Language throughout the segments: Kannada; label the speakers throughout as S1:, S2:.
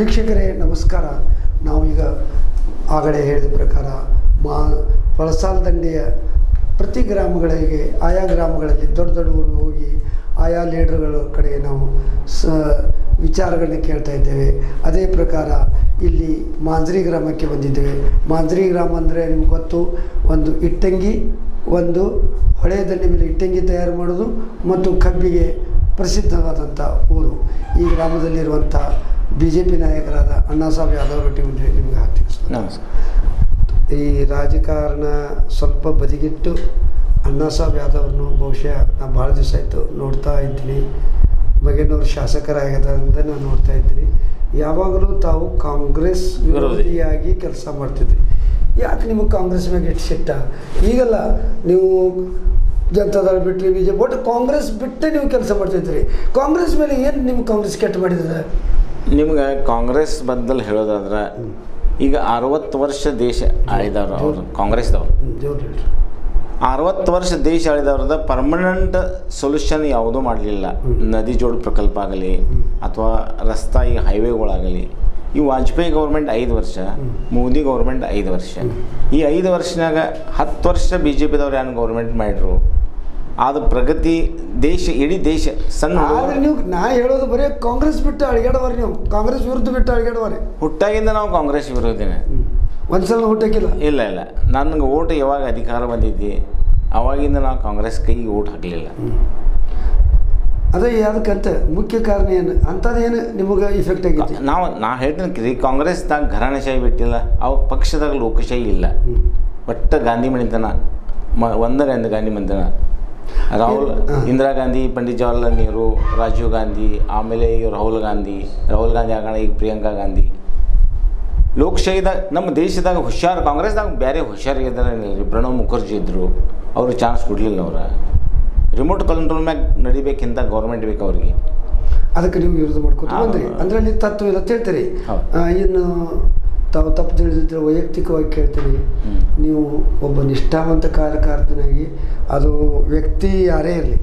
S1: ವೀಕ್ಷಕರೇ ನಮಸ್ಕಾರ. ನಾವು ಈಗ ಆಗಲೇ ಹೇಳಿದ ಪ್ರಕಾರ ಹೊಳಸಾಲ ದಂಡೆಯ ಪ್ರತಿ ಗ್ರಾಮಗಳಿಗೆ ಆಯಾ ಗ್ರಾಮಗಳಲ್ಲಿ ದೊಡ್ಡ ದೊಡ್ಡ ಊರಿಗೆ ಹೋಗಿ ಆಯಾ ಲೀಡರ್ಗಳ ಕಡೆ ನಾವು ವಿಚಾರಗಳನ್ನ ಕೇಳ್ತಾ ಇದ್ದೇವೆ. ಅದೇ ಪ್ರಕಾರ ಇಲ್ಲಿ ಮಾಂಜ್ರಿ ಗ್ರಾಮಕ್ಕೆ ಬಂದಿದ್ದೇವೆ. ಮಾಂಜ್ರಿ ಗ್ರಾಮ ಅಂದರೆ ನಿಮ್ಗೆ ಗೊತ್ತು, ಒಂದು ಇಟ್ಟಂಗಿ, ಒಂದು ಹೊಳೆಯ ದಂಡೆ ಮೇಲೆ ಇಟ್ಟಂಗಿ ತಯಾರು ಮಾಡೋದು ಮತ್ತು ಕಬ್ಬಿಗೆ ಪ್ರಸಿದ್ಧವಾದಂಥ ಊರು. ಈ ಗ್ರಾಮದಲ್ಲಿರುವಂಥ BJP ನಾಯಕರಾದ ಅಣ್ಣಾಸಾಹೇಬ್ ಯಾದವ್ ರೊಟ್ಟಿಗೆ ನಿಮಗೆ ಹಾಕ್ತೀವಿ ಸರ್.
S2: ನಮಸ್ಕಾರ.
S1: ಈ ರಾಜಕಾರಣ ಸ್ವಲ್ಪ ಬದಿಗಿಟ್ಟು ಅಣ್ಣಾಸಾಹೇಬ್ ಯಾದವ್ರನ್ನು ಬಹುಶಃ ನಾನು ಭಾಳ ದಿವಸ ಆಯಿತು ನೋಡ್ತಾ ಇದ್ದೀನಿ. ಮಗನವ್ರು ಶಾಸಕರಾಗ್ಯದಂತ ನಾನು ನೋಡ್ತಾ ಇದ್ದೀನಿ. ಯಾವಾಗಲೂ ತಾವು ಕಾಂಗ್ರೆಸ್ ವಿರೋಧಿಯಾಗಿ ಕೆಲಸ ಮಾಡ್ತಿದ್ರಿ. ಯಾಕೆ ನಿಮಗೆ ಕಾಂಗ್ರೆಸ್ ಮ್ಯಾಗೆ ಎಷ್ಟು ಸಿಟ್ಟ? ಈಗಲ್ಲ, ನೀವು ಜನತಾದಳ ಬಿಟ್ಟರೆ BJP ಒಟ್ಟು ಕಾಂಗ್ರೆಸ್ ಬಿಟ್ಟೆ ನೀವು ಕೆಲಸ ಮಾಡ್ತಿದ್ರಿ. ಕಾಂಗ್ರೆಸ್ ಮೇಲೆ ಏನು ನಿಮ್ಗೆ ಕಾಂಗ್ರೆಸ್ ಕೆಟ್ಟ ಮಾಡಿದ್ರೆ?
S2: ನಿಮ್ಗೆ ಕಾಂಗ್ರೆಸ್ ಬದಲು ಹೇಳೋದಾದ್ರೆ, ಈಗ 60 ವರ್ಷ ದೇಶ ಆಳಿದವರು ಅವರು ಕಾಂಗ್ರೆಸ್ದವರು. 60 ವರ್ಷ ದೇಶ ಆಳಿದವ್ರದ ಪರ್ಮನೆಂಟ್ ಸೊಲ್ಯೂಷನ್ ಯಾವುದೂ ಮಾಡಲಿಲ್ಲ. ನದಿ ಜೋಡು ಪ್ರಕಲ್ಪ ಆಗಲಿ ಅಥವಾ ರಸ್ತಾ ಈ ಹೈವೇಗಳಾಗಲಿ. ಈ ವಾಜಪೇಯಿ ಗೌರ್ಮೆಂಟ್ 5 ವರ್ಷ, ಮೋದಿ ಗೌರ್ಮೆಂಟ್ 5 ವರ್ಷ. ಈ 5 ವರ್ಷನಾಗ 10 ವರ್ಷ BJPದವ್ರು ಏನು ಗೌರ್ಮೆಂಟ್ ಮಾಡಿದ್ರು. ಅದು ಪ್ರಗತಿ ದೇಶ, ಇಡೀ ದೇಶ ಸಣ್ಣ.
S1: ಆದರೆ ನೀವು ನಾ ಹೇಳೋದು ಬರೀ ಕಾಂಗ್ರೆಸ್ ಬಿಟ್ಟು ಅಳಿಗಾಡವಾರಿ, ನೀವು ಕಾಂಗ್ರೆಸ್ ವಿರುದ್ಧ ಬಿಟ್ಟು ಅಳಿಗಾಡವಾರಿ.
S2: ಹುಟ್ಟಾಗಿಂದ ನಾವು ಕಾಂಗ್ರೆಸ್ ವಿರೋಧಿನೇ.
S1: ಒಂದ್ಸಲ ಹುಟ್ಟಕ್ಕಿಲ್ಲ?
S2: ಇಲ್ಲ. ನನಗೆ ಓಟ್ ಯಾವಾಗ ಅಧಿಕಾರ ಬಂದಿದ್ದಿ ಅವಾಗಿಂದ ನಾವು ಕಾಂಗ್ರೆಸ್ ಕೈಗೆ ಓಟ್ ಹಾಕಲಿಲ್ಲ.
S1: ಅದೇ ಅದಕ್ಕಂತ ಮುಖ್ಯ ಕಾರಣ ಏನು ಅಂಥದ್ದೇನು ನಿಮಗೆ ಇಫೆಕ್ಟ್ ಆಗೈತಿ?
S2: ನಾ ಹೇಳ್ತೀನಿ ರೀ, ಕಾಂಗ್ರೆಸ್ದಾಗ ಘರಾಣೆಶಾಹಿ ಬಿಟ್ಟಿಲ್ಲ, ಅವು ಪಕ್ಷದಾಗ ಲೋಕಶಾಹಿ ಇಲ್ಲ. ಒಟ್ಟು ಗಾಂಧಿ ಮಣಿತನ ಒಂದರಿಂದ ಗಾಂಧಿ ಮಣಿತನ. ಇಂದಿರಾ ಗಾಂಧಿ, ಪಂಡಿತ್ ಜವಾಹರ್ಲಾಲ್ ನೆಹರು, ರಾಜೀವ್ ಗಾಂಧಿ, ಆಮೇಲೆ ಈಗ ರಾಹುಲ್ ಗಾಂಧಿ ಆಗೋಣ, ಈಗ ಪ್ರಿಯಾಂಕಾ ಗಾಂಧಿ. ಲೋಕಶಾಹಿದಾಗ ನಮ್ಮ ದೇಶದಾಗ ಹುಷಾರು, ಕಾಂಗ್ರೆಸ್ದಾಗ ಬೇರೆ ಹುಷಾರಿದ್ದಾರೆ ರೀ. ಪ್ರಣವ್ ಮುಖರ್ಜಿ ಇದ್ದರು, ಅವರು ಚಾನ್ಸ್ ಕೊಡಲಿಲ್ಲ. ಅವ್ರ ರಿಮೋಟ್ ಕಂಟ್ರೋಲ್ ಮ್ಯಾಗ ನಡಿಬೇಕಿಂತ ಗೌರ್ಮೆಂಟ್ ಬೇಕು ಅವ್ರಿಗೆ.
S1: ಅದಕ್ಕೆ ನೀವು ವಿರೋಧ ಮಾಡ್ಕೊತ ಬಂದ್ರಿ. ಅಂದರೆ ಅಲ್ಲಿ ತತ್ವ ಇಲ್ಲ ಅಂತ ಹೇಳ್ತೀರಿ. ಇನ್ನು ತಾವು ತಪ್ಪು ತಿಳಿದಿದ್ರೆ ವೈಯಕ್ತಿಕವಾಗಿ ಕೇಳ್ತೀನಿ, ನೀವು ಒಬ್ಬ ನಿಷ್ಠಾವಂತ ಕಾರ್ಯಕರ್ತನಾಗಿ, ಅದು ವ್ಯಕ್ತಿ ಯಾರೇ ಇರಲಿ,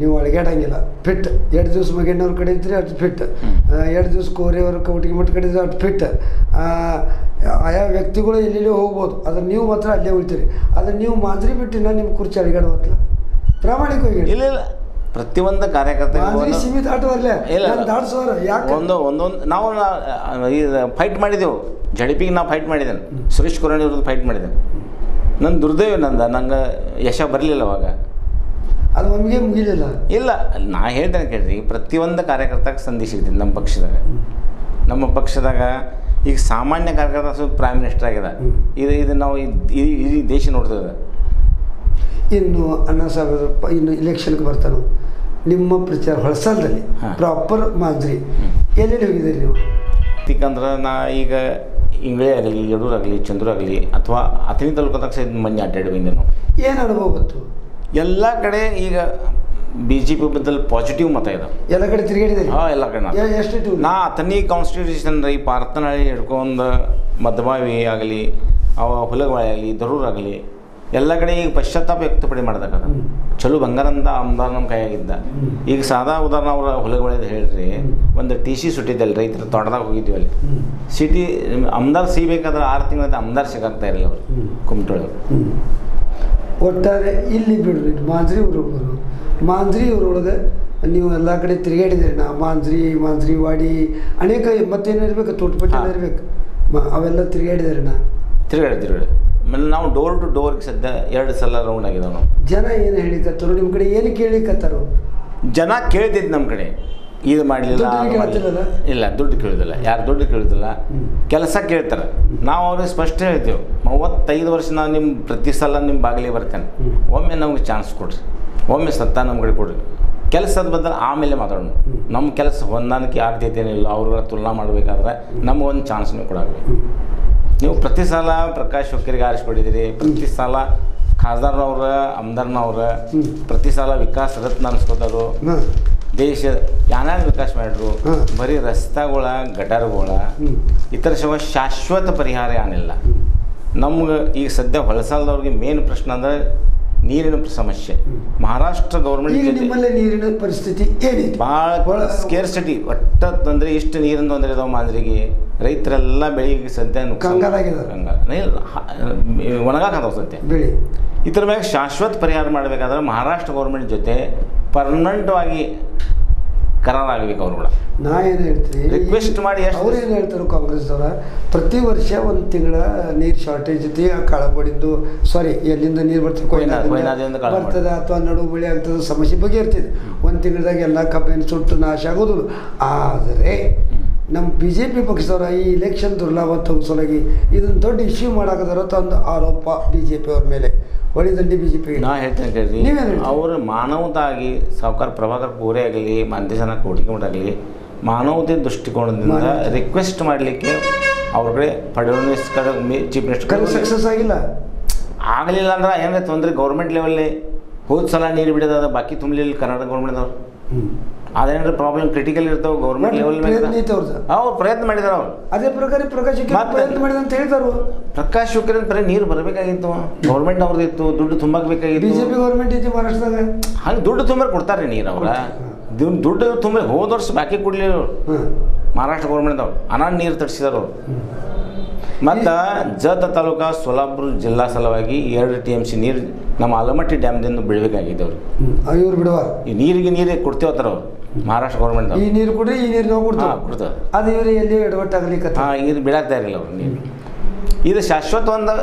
S1: ನೀವು ಅಳಿಗಾಡಂಗಿಲ್ಲ. ಫಿಟ್ 2 ದಿವಸ ಮಗಣ್ಣವ್ರ ಕಡೆ ಇದ್ದರೆ ಅದು ಫಿಟ್, 2 ದಿವಸ ಕೋರೆಯವ್ರ ಕೌಟಿಗೆ ಮಠ ಕಡೆ ಇದ್ರೆ ಅದು ಫಿಟ್. ಆಯಾ ವ್ಯಕ್ತಿಗಳು ಎಲ್ಲೆಲ್ಲೋ ಹೋಗ್ಬೋದು, ಆದರೆ ನೀವು ಮಾತ್ರ ಅಲ್ಲೇ ಉಳ್ತೀರಿ. ಆದರೆ ನೀವು ಮಾಂಜ್ರಿ ಬಿಟ್ಟಿನ ನಿಮ್ಮ ಕುರ್ಚಿ ಅಳಿಗಾಡುವತ್ತಲ್ಲ, ಪ್ರಾಮಾಣಿಕವಾಗಿ
S2: ಇಲ್ಲ. ಪ್ರತಿಯೊಂದು ಕಾರ್ಯಕರ್ತ
S1: ಸೀಮಿತ ಆಟವಲ್ಲೇ ದಾಡ್ಸೋರು ಯಾಕೆ
S2: ಒಂದೊಂದು ನಾವು ಫೈಟ್ ಮಾಡಿದೆವು. ಜಡಿಪಿಗೆ ನಾವು ಫೈಟ್ ಮಾಡಿದ್ದೇನೆ, ಸುರೇಶ್ ಕುರಾಣಿ ಅವ್ರದ್ದು ಫೈಟ್ ಮಾಡಿದ್ದೇನೆ. ನನ್ನ ದುರ್ದೈವ, ನಂಗೆ ಯಶ ಬರಲಿಲ್ಲ ಅವಾಗ.
S1: ಅದು ಒಮ್ಮೆಗೆ ಮುಗಿಲಿಲ್ಲ.
S2: ಇಲ್ಲ, ನಾ ಹೇಳ್ತೇನೆ ಕೇಳ್ರಿ, ಪ್ರತಿಯೊಂದು ಕಾರ್ಯಕರ್ತಾಗ ಸಂದೇಶ ಇದ್ದೀನಿ ನಮ್ಮ ಪಕ್ಷದಾಗ. ಈಗ ಸಾಮಾನ್ಯ ಕಾರ್ಯಕರ್ತ ಪ್ರೈಮ್ ಮಿನಿಸ್ಟರ್ ಆಗಿದೆ. ಇದು ನಾವು ಇಡೀ ದೇಶ ನೋಡ್ತದೆ.
S1: ಇನ್ನು ಅಣ್ಣಾಸಾಹೇಬ್ ಇನ್ನು ಇಲೆಕ್ಷನ್ಗೆ ಬರ್ತಾನೆ. ನಿಮ್ಮ ಪ್ರಚಾರ ಹೊಳಸಾಲದಲ್ಲಿ ಪ್ರಾಪರ್ ಮಾಂಜ್ರಿ ಎಲ್ಲೆಲ್ಲಿ ಹೋಗಿದ್ದೀರಿ ನೀವು?
S2: ಯಾಕಂದ್ರೆ ನಾ ಈಗ ಇಂಗ್ಳೆ ಆಗಲಿ, ಯಡೂರು ಆಗಲಿ, ಚಂದ್ರು ಆಗಲಿ, ಅಥವಾ ಅಥಣಿ ತಾಲೂಕದಾಗ ಸಹಿತ ಮಂದಿ ಅಡ್ಡಾಡಿ ಬಂದೆ ನಾವು.
S1: ಏನು ಅನುಭವ ಬಂತು?
S2: ಎಲ್ಲ ಕಡೆ ಈಗ BJP ಬದಲು ಪಾಸಿಟಿವ್ ಮತ ಇದಾವೆ.
S1: ಎಲ್ಲ ಕಡೆ ತಿರುಗಾಡಿದೆ?
S2: ಎಲ್ಲ ಕಡೆ.
S1: ಎಷ್ಟು
S2: ನಾ ಅಥಣಿ ಕಾನ್ಸ್ಟಿಟ್ಯೂಷನ್ ರೀ, ಪಾರ್ತನಹಳ್ಳಿ ಹಿಡ್ಕೊಂಡು ಮದ್ದಬಾವಿ ಆಗಲಿ, ಹುಲಗವಾಳಿ ಆಗಲಿ, ದರೂರು ಆಗಲಿ, ಎಲ್ಲ ಕಡೆ ಈಗ ಪಶ್ಚಾತ್ತಾಪ ವ್ಯಕ್ತಪಡಿ ಮಾಡ್ದಾಗ ಚಲೋ ಬಂಗಾರಂತ ಆಮದಾರ ನಮ್ಮ ಕೈಯಾಗಿದ್ದ. ಈಗ ಸಾದಾ ಉದಾಹರಣೆ ಅವ್ರ ಹುಲಗವಾಳಿದ ಹೇಳ್ರಿ, ಒಂದು TC ಸುಟ್ಟಿದ್ದಲ್ಲ, ರೈತರ ತೋಟದಾಗ ಹೋಗಿದ್ವಿ. ಅಲ್ಲಿ ಸಿಟಿ ಆಮದಾರ್ ಸಿಗಬೇಕಾದ್ರೆ 6 ತಿಂಗಳಿಂದ ಆಮದಾರ್ ಸಿಗಾಗ್ತಾ ಇರಲಿಲ್ಲ ಅವರು ಕುಮಟೊಳಗೆ.
S1: ಒಟ್ಟಾರೆ ಇಲ್ಲಿ ಬಿಡ್ರಿ, ಮಾಂಜ್ರಿ ಊರೊಳಗೆ, ಮಾಂಜ್ರಿ ಊರೊಳಗೆ ನೀವು ಎಲ್ಲ ಕಡೆ ತಿರುಗಾಡಿದ್ರಿ. ನಾ ಮಾಂಜ್ರಿ ವಾಡಿ ಅನೇಕ ಮತ್ತೇನಿರ್ಬೇಕು, ತೋಟಪಟ್ಟಿ ಇರ್ಬೇಕು, ಅವೆಲ್ಲ ತಿರುಗಾಡಿದ್ರಿ.
S2: ತಿರುಗಾಡಿ ಆಮೇಲೆ ನಾವು ಡೋರ್ ಟು ಡೋರ್ಗೆ ಸದ್ಯ 2 ಸಲ ರೌಂಡ್ ಆಗಿದ್ದಾವೆ ನಾವು.
S1: ಜನ ಏನು ಹೇಳಿಕತ್ತಾರೋ ನಿಮ್ಮ ಕಡೆ? ಏನು ಕೇಳಿಕತ್ತಾರೋ?
S2: ಜನ ಕೇಳ್ತಿದ್ದು ನಮ್ಮ ಕಡೆ, ಇದು ಮಾಡಲಿಲ್ಲ. ಇಲ್ಲ, ದುಡ್ಡು ಕೇಳೋದಿಲ್ಲ, ಯಾರು ದುಡ್ಡು ಕೇಳೋದಿಲ್ಲ, ಕೆಲಸ ಕೇಳ್ತಾರೆ. ನಾವು ಅವ್ರಿಗೆ ಸ್ಪಷ್ಟ ಹೇಳ್ತೇವೆ, 35 ವರ್ಷ ನಾನು ನಿಮ್ಮ ಪ್ರತಿ ಸಲ ನಿಮ್ಮ ಬಾಗಿಲಿಗೆ ಬರ್ತೇನೆ, ಒಮ್ಮೆ ನಮ್ಗೆ ಚಾನ್ಸ್ ಕೊಡ್ರಿ, ಒಮ್ಮೆ ಸತ್ತ ನಮ್ಮ ಕಡೆ ಕೊಡ್ರಿ. ಕೆಲಸದ ಬದಲು ಆಮೇಲೆ ಮಾತಾಡೋಣ. ನಮ್ಮ ಕೆಲಸ ಹೊಂದಾಣಿಕೆ ಆಗ್ತೈತೇನಿಲ್ಲ ಅವ್ರ ತುಲನಾ ಮಾಡಬೇಕಾದ್ರೆ ನಮಗೊಂದು ಚಾನ್ಸ್ ನೀವು ಕೊಡಬೇಕು. ನೀವು ಪ್ರತಿ ಸಲ ಪ್ರಕಾಶ್ ಹುಕ್ಕೇರಿಗೆ ಆರಿಸ್ಕೊಟ್ಟಿದ್ದೀರಿ, ಪ್ರತಿ ಸಲ ಖಾಸದಾರ್ನವ್ರ, ಅಮ್ದಾರ್ನವ್ರ, ಪ್ರತಿ ಸಲ ವಿಕಾಸ್ ರತ್ನ ಅನ್ಸ್ಕೋತಾರು. ದೇಶ ಯಾನ್ಯಾರು ವಿಕಾಸ ಮಾಡ್ರು, ಬರೀ ರಸ್ತೆಗಳ, ಗಟಾರಗಳ, ಇತರ ಶಾಶ್ವತ ಪರಿಹಾರ ಏನಿಲ್ಲ ನಮ್ಗೆ. ಈಗ ಸದ್ಯ ಹೊಳಸಾಲದವ್ರಿಗೆ ಮೇನ್ ಪ್ರಶ್ನೆ ಅಂದರೆ ನೀರಿನ ಸಮಸ್ಯೆ ಮಹಾರಾಷ್ಟ್ರ
S1: ಈಗ
S2: ಗೌರ್ಮೆಂಟ್
S1: ನಿಮ್ಮಲ್ಲೇ ನೀರಿನ ಪರಿಸ್ಥಿತಿ ಏನಿದೆ?
S2: ಭಾಳ ಸ್ಕೇರ್ಸಿಟಿ ಒಟ್ಟ ತೊಂದರೆ ಇಷ್ಟು ನೀರಿನ ತೊಂದರೆ ಇದಾವೆ ಮಾಂದ್ರಿಗೆ ರೈತರೆಲ್ಲ ಬೆಳಿಗ್ಗೆ ಸದ್ಯ
S1: ಕಂಗಾಲಾಗಿದ್ದಾರೆ.
S2: ಒಣಗಾಕದಾವ ಸದ್ಯ
S1: ಬೆಳಿ
S2: ಇದ್ರ ಮ್ಯಾಗ ಶಾಶ್ವತ ಪರಿಹಾರ ಮಾಡಬೇಕಾದ್ರೆ ಮಹಾರಾಷ್ಟ್ರ ಗೌರ್ಮೆಂಟ್ ಜೊತೆ ಪರ್ಮನೆಂಟ್ವಾಗಿ ಕರಾರಾಗಬೇಕು ಅವ್ರುಗಳ.
S1: ನಾ ಏನು ಹೇಳ್ತೀನಿ,
S2: ರಿಕ್ವೆಸ್ಟ್ ಮಾಡಿ
S1: ಅವ್ರು ಏನು ಹೇಳ್ತಾರೆ ಕಾಂಗ್ರೆಸ್ದವ್ರ, ಪ್ರತಿ ವರ್ಷ ಒಂದು ತಿಂಗಳ ನೀರು ಶಾರ್ಟೇಜ್ ಐತಿ, ಕಳಬಡಿಂದು ಎಲ್ಲಿಂದ ನೀರು ಬರ್ತದೆ
S2: ಕೊಯ್ನಾದಿಂದ
S1: ಬರ್ತದೆ ಅಥವಾ ನಡು ಮಳೆ ಆಗ್ತದೆ, ಸಮಸ್ಯೆ ಬಗೆಹರ್ತಿದೆ. ಒಂದು ತಿಂಗಳದಾಗ ಎಲ್ಲ ಕಬ್ಬಿನ ಸುಟ್ಟು ನಾಶ ಆಗೋದು. ಆದರೆ ನಮ್ಮ BJP ಪಕ್ಷದವ್ರ ಈ ಇಲೆಕ್ಷನ್ ದುರ್ಲಾಭ ತಗ್ಸೋಲಾಗಿ ಇದನ್ನು ದೊಡ್ಡ ಇಶ್ಯೂ ಮಾಡಾಕದಾರ ತಂದು ಆರೋಪ BJP ಅವ್ರ ಮೇಲೆ, ಹೊಳಿದಂಡಿ BJP.
S2: ನಾ ಹೇಳ್ತೇನೆ ಕೇಳ್ರಿ, ಅವರು ಮಾನವತಾಗಿ ಸಾವುಕಾರ ಪ್ರಭಾಕರ್ ಪೂರೆ ಆಗಲಿ ಮಂತೇಶನ ಕೋಟಿಕಮಠ ಆಗಲಿ ಮಾನವತೆ ದೃಷ್ಟಿಕೋನದಿಂದ ರಿಕ್ವೆಸ್ಟ್ ಮಾಡಲಿಕ್ಕೆ ಅವ್ರ ಕಡೆ ಫಡ್ನವೀಸ್ ಕಡೆ ಚೀಫ್ ಮಿನಿಸ್ಟರ್
S1: ಸಕ್ಸಸ್ ಆಗಿಲ್ಲ.
S2: ಆಗಲಿಲ್ಲ ಅಂದ್ರೆ ಏನಾರ ತೊಂದರೆ ಗೌರ್ಮೆಂಟ್ ಲೆವೆಲ್ಲಿ ಹೋದ ಸಲ ನೀರು ಬಿಡೋದ ಬಾಕಿ ತುಂಬಲಿಲ್ಲ ಕರ್ನಾಟಕ ಗೌರ್ಮೆಂಟ್ದವ್ರು. ಅದೇನಾರ ಪ್ರಾಬ್ಲಮ್ ಕ್ರಿಟಿಕಲ್ ಇರ್ತಾವೆ ಗೌರ್ಮೆಂಟ್ ಲೆವೆಲ್ ಮೇಲೆ ಅವ್ರು ಪ್ರಯತ್ನ ಮಾಡಿದಾರೆ. ಅವ್ರು
S1: ಅದೇ ಪ್ರಕಾರ ಪ್ರಕಾಶ್ ಪ್ರಯತ್ನ ಮಾಡಿದ ಅಂತ ಹೇಳ್ತಾರು.
S2: ಪ್ರಕಾಶ್ ಶುಕ್ರನ್ ಬರೀ ನೀರು ಬರಬೇಕಾಗಿತ್ತು, ಗೌರ್ಮೆಂಟ್ ಅವ್ರದ್ದು ಇತ್ತು, ದುಡ್ಡು ತುಂಬಬೇಕಾಗಿತ್ತು.
S1: BJP ಗೌರ್ಮೆಂಟ್ ಐತಿ ಮಹಾರಾಷ್ಟ್ರದಾಗ,
S2: ಹಂಗೆ ದುಡ್ಡು ತುಂಬ ಕೊಡ್ತಾರೆ ನೀರು ಅವ್ರ. ದುಡ್ಡು ತುಂಬ ಹೋದ ವರ್ಷ ಬಾಕಿ ಕೊಡ್ಲಿಲ್ಲ ಮಹಾರಾಷ್ಟ್ರ ಗೌರ್ಮೆಂಟ್ದವ್ರು, ಅನಾಡ್ ನೀರು ತರಿಸಿದಾರೆ ಅವ್ರು. ಮತ್ತು ಜತ ತಾಲೂಕಾ ಸೋಲಾಪುರ ಜಿಲ್ಲಾ ಸಲುವಾಗಿ 2 TMC ನೀರು ನಮ್ಮ ಆಲಮಟ್ಟಿ ಡ್ಯಾಮ್ದಿಂದ ಬಿಡಬೇಕಾಗಿದೆ ಅವ್ರು.
S1: ಇವ್ರು ಬಿಡುವ
S2: ಈ ನೀರಿಗೆ ಕೊಡ್ತೇವತ್ತಾರ ಅವ್ರು ಮಹಾರಾಷ್ಟ್ರ ಗೌರ್ಮೆಂಟ್.
S1: ಈ ನೀರು ಕೊಡ್ರಿ, ಈ ನೀರು ನಾವು ಕೊಡ್ತಾರೆ. ಅದು ಇವ್ರು ಎಲ್ಲಿ ಎಡವಟ್ಟಾಗಲಿಕ್ಕೆ
S2: ಇದು ಬಿಡಾಕ್ತಾ ಇರಲಿಲ್ಲ ಅವ್ರು ನೀರು. ಇದು ಶಾಶ್ವತ ಒಂದು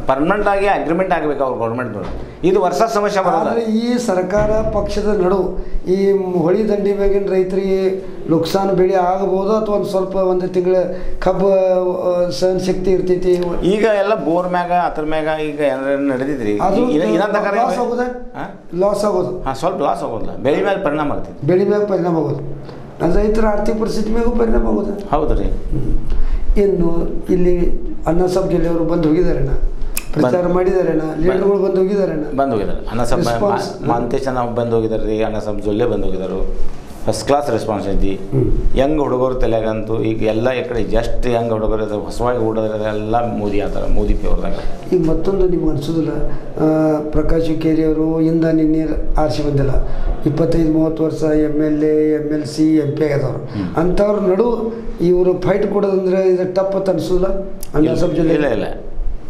S2: ಪರ್ಮನೆಂಟ್ ಆಗಿ ಅಗ್ರಿಮೆಂಟ್ ಆಗಬೇಕು ಅವ್ರು ಗೌರ್ಮೆಂಟ್ದವ್ರು. ಇದು ವರ್ಷ ಸಮಸ್ಯೆ ಬರೋದು.
S1: ಈ ಸರ್ಕಾರ ಪಕ್ಷದ ನಡು ಈ ಹೊಳಿ ದಂಡಿ ಮ್ಯಾಗಿನ ರೈತರಿಗೆ ನುಕ್ಸಾನ ಬೆಳೆ ಆಗಬಹುದು ಅಥವಾ ಒಂದು ತಿಂಗಳ ಕಬ್ಬು ಸಹನ ಶಕ್ತಿ ಇರ್ತೈತಿ.
S2: ಈಗ ಎಲ್ಲ ಬೋರ್ ಮ್ಯಾಗ ಅದ್ರ ಮ್ಯಾಗ ಈಗ ನಡೆದಿದ್ರಿ
S1: ಲಾಸ್ ಆಗೋದು.
S2: ಸ್ವಲ್ಪ ಲಾಸ್ ಆಗೋದಿಲ್ಲ, ಬೆಳೆ ಮೇಲೆ ಪರಿಣಾಮ ಆಗ್ತೈತಿ.
S1: ಬೆಳೆ ಮ್ಯಾಗ ಪರಿಣಾಮ ಆಗೋದು, ರೈತರ ಆರ್ಥಿಕ ಪರಿಸ್ಥಿತಿ ಮ್ಯಾಗೂ ಪರಿಣಾಮ ಆಗೋದು.
S2: ಹೌದು ರೀ.
S1: ಇನ್ನು ಇಲ್ಲಿ ಅಣ್ಣಾ ಸಾಹೇಬ್ ಜೊಲ್ಲೆ ಅವರು ಬಂದು ಹೋಗಿದಾರೇನ, ಪ್ರಚಾರ ಮಾಡಿದಾರೇನ, ಲೀಡರ್ಗಳು ಬಂದು ಹೋಗಿದಾರೇನ?
S2: ಬಂದು ಹೋಗಿದ್ದಾರೆ. ಅಣ್ಣಾ ಸಾಹೇಬ್ ಮಂತೇಶನ ಬಂದು ಹೋಗಿದ್ದಾರೆ ರೀ, ಅಣ್ಣಾ ಸಾಹೇಬ್ ಜೊಲ್ಲೆ ಬಂದು ಹೋಗಿದ್ದಾರೆ. ಫಸ್ಟ್ ಕ್ಲಾಸ್ ರೆಸ್ಪಾನ್ಸ್ ಐತಿ. ಯಂಗ್ ಹುಡುಗರು ತಲೆಗಂತೂ ಈಗ ಎಲ್ಲ ಈ ಕಡೆ ಜಸ್ಟ್ ಯಂಗ್ ಹುಡುಗರು ಇದ್ದಾರೆ, ಹೊಸವಾಗಿ ಹುಡುಗರು ಎಲ್ಲ ಮೋದಿ ಆತಾರೆ, ಮೋದಿ ಅವ್ರದಾಗ.
S1: ಈಗ ಮತ್ತೊಂದು ನಿಮ್ಗೆ ಅನಿಸೋದಿಲ್ಲ, ಪ್ರಕಾಶ್ ಹುಕ್ಕೇರಿ ಅವರು ಇಂದ ನಿನ್ನೆ ಆರಿಸಿ ಬಂದಿಲ್ಲ, 25-30 ವರ್ಷ MLA MLC MP ಆಗ್ಯದವ್ರು. ಅಂಥವ್ರ ನಡು ಇವರು ಫೈಟ್ ಕೊಡೋದಂದ್ರೆ ಇದು ಟಪ್ ಅಂತ ಅನಿಸೋದಿಲ್ಲ? ಅಣ್ಣಾ ಸಾಹೇಬ್ ಜೊಲ್ಲೆ
S2: ಇಲ್ಲ